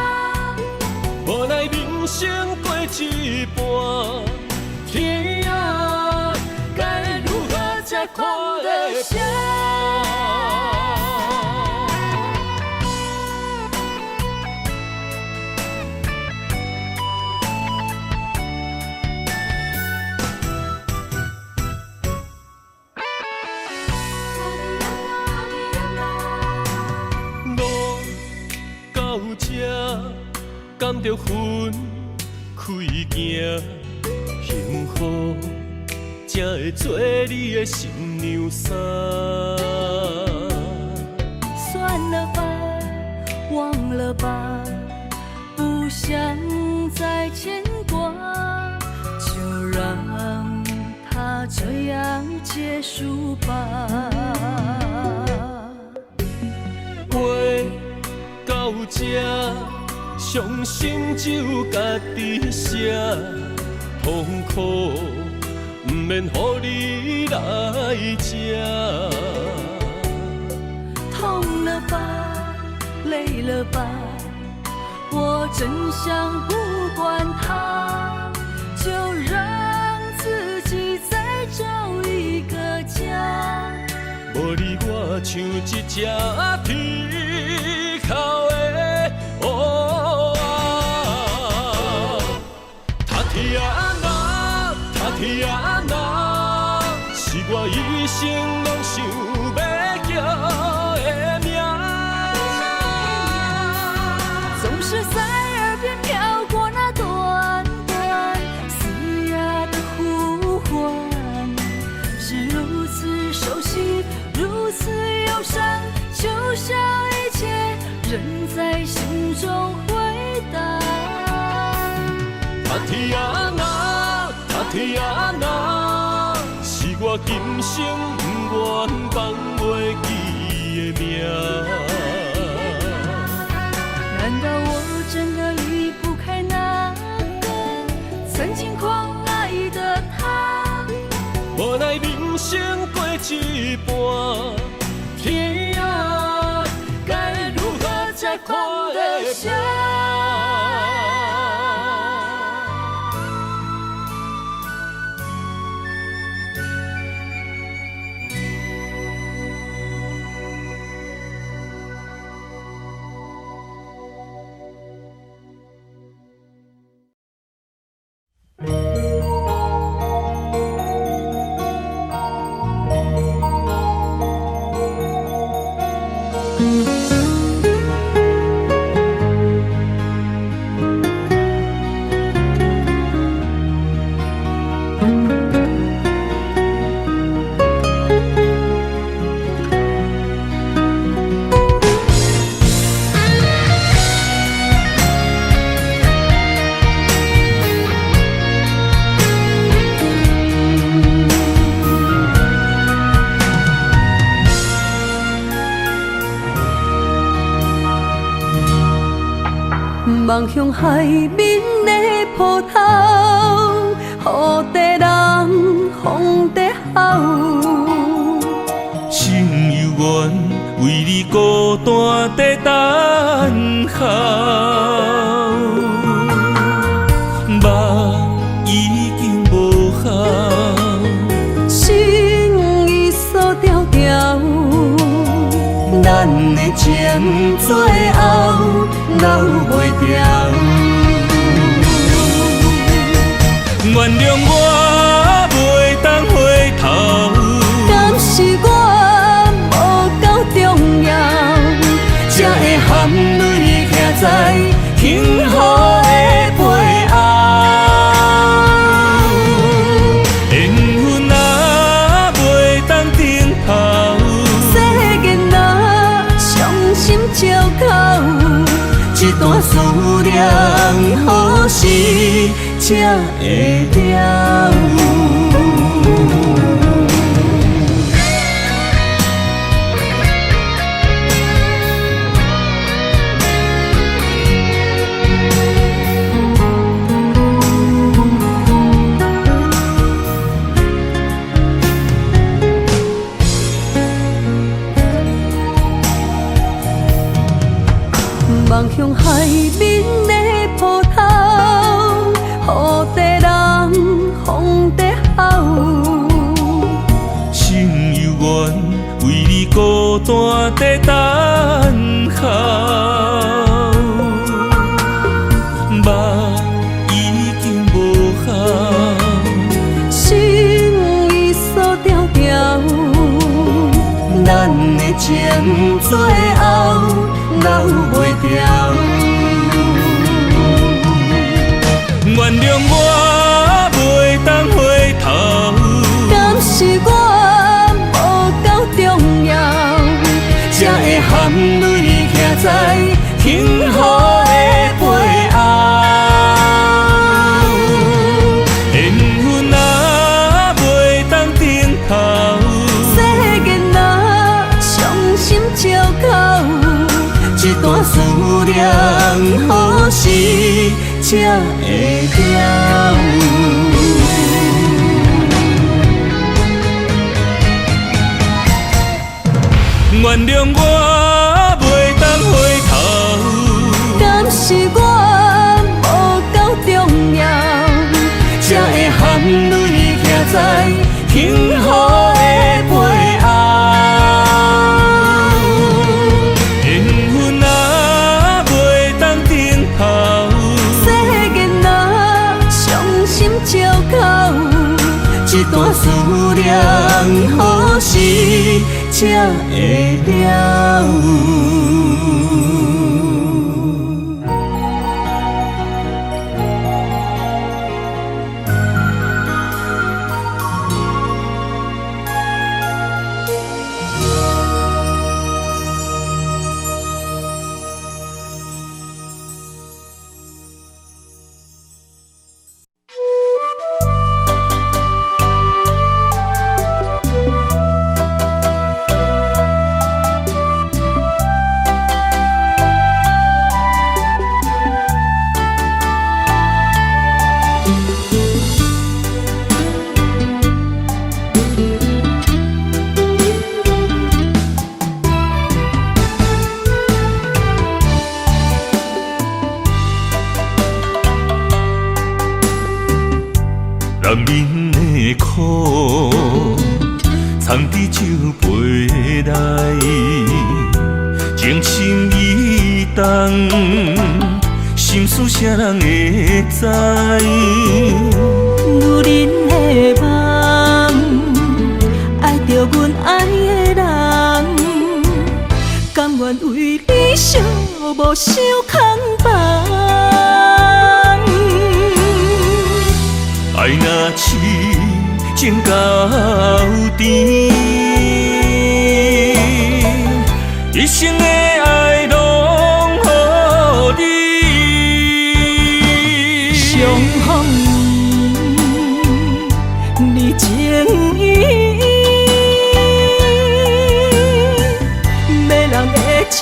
无奈人生过一半，天啊，该如何才看得下？路到这，甘着分开行，幸福才会做你的新娘衫。
算了吧，忘了吧，不想再牵挂，就让它这样结束吧。
话到这，伤心只有家己写，痛苦不免乎你来吃。
痛了吧，累了吧，我真想不管它，就让自己再找一个家。
无你我像一只啼哭的乌鸦，他啼啊那，他啼啊那，是我一生拢想要叫的名。
总是在耳边飘过那短短嘶哑的呼唤，是如此熟悉，如此忧伤，就像一切仍在心中回荡。
他啼啊那，他啼啊那，是我今生不愿放袂记的名。
难道我真的离不开那个曾经狂爱的他？
无奈人生过一半，天啊，该如何才看得下？
望向海面的波涛，雨地人，风地吼。
心犹原为你孤单在等候，目已经无效，
心已锁条条，
咱的情最后留袂掉。原谅我袂当回头，
敢是我无够重要，
才会含泪徛在幸福的背后。缘分若袂当等候，
世间若伤心借口，
一段思念何时才会了？
望向海面的波涛，雨地人，风地吼。
心犹原为你孤单在等候，目已经无效，
心已锁条条，
咱的情最后留袂掉。原谅我袂当回头，
敢是我无够重要，
才会含泪徛在幸福的背后。缘分若袂当等候，
世间若伤心借口，
一段思念何时才会了？原谅我袂当回头，
敢是我无够重要，
才会含泪徛在幸福的背后。缘分若袂当等候，
世间若伤心借口，
一段思念何时才会了？难免的苦，藏伫酒杯内，情深意重，心事谁人会知？
女人的梦，爱着阮爱的人，甘愿为你寂寞受空房。
爱若痴情到底，一生的爱拢予你。
相逢你情意，没人会手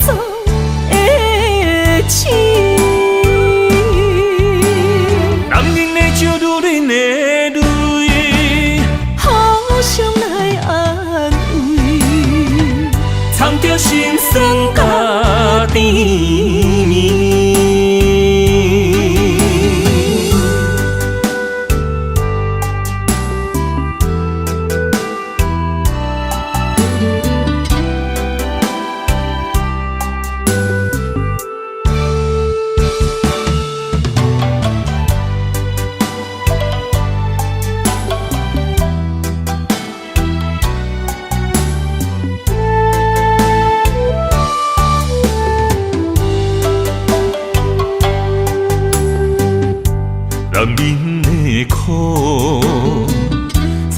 做的痴。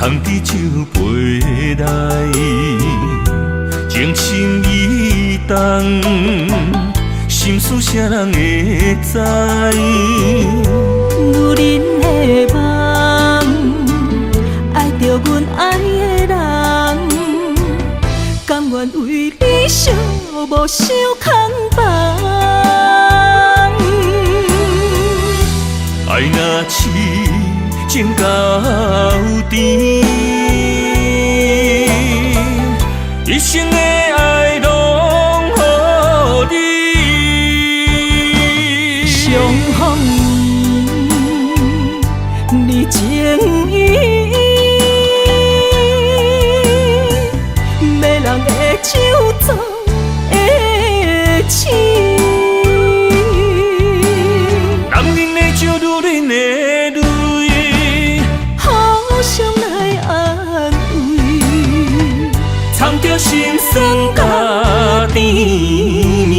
藏伫酒杯内，情深意重，心事啥人会知？
女人的梦，爱着阮爱的人，甘愿为你寂寞受空房。
爱若痴情到底，一生的爱拢予你。
相逢你情意，没人会手做的痴。
男人的酒，女人的泪，
互相来安慰，
藏着心酸甲甜蜜。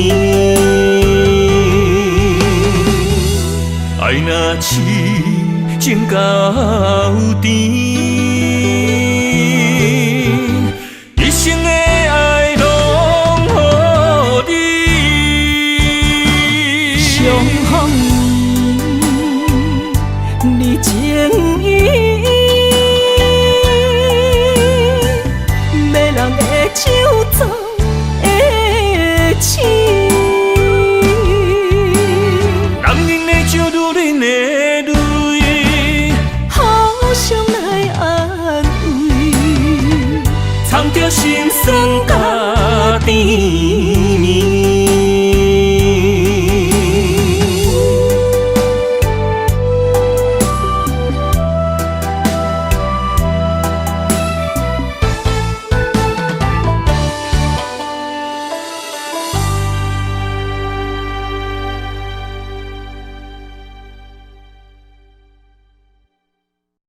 爱若痴情到底，一生的爱拢予你。
相逢你情意，没人会手做的痴。
男人的酒，女人的泪，
互相来安慰，
藏着心酸甲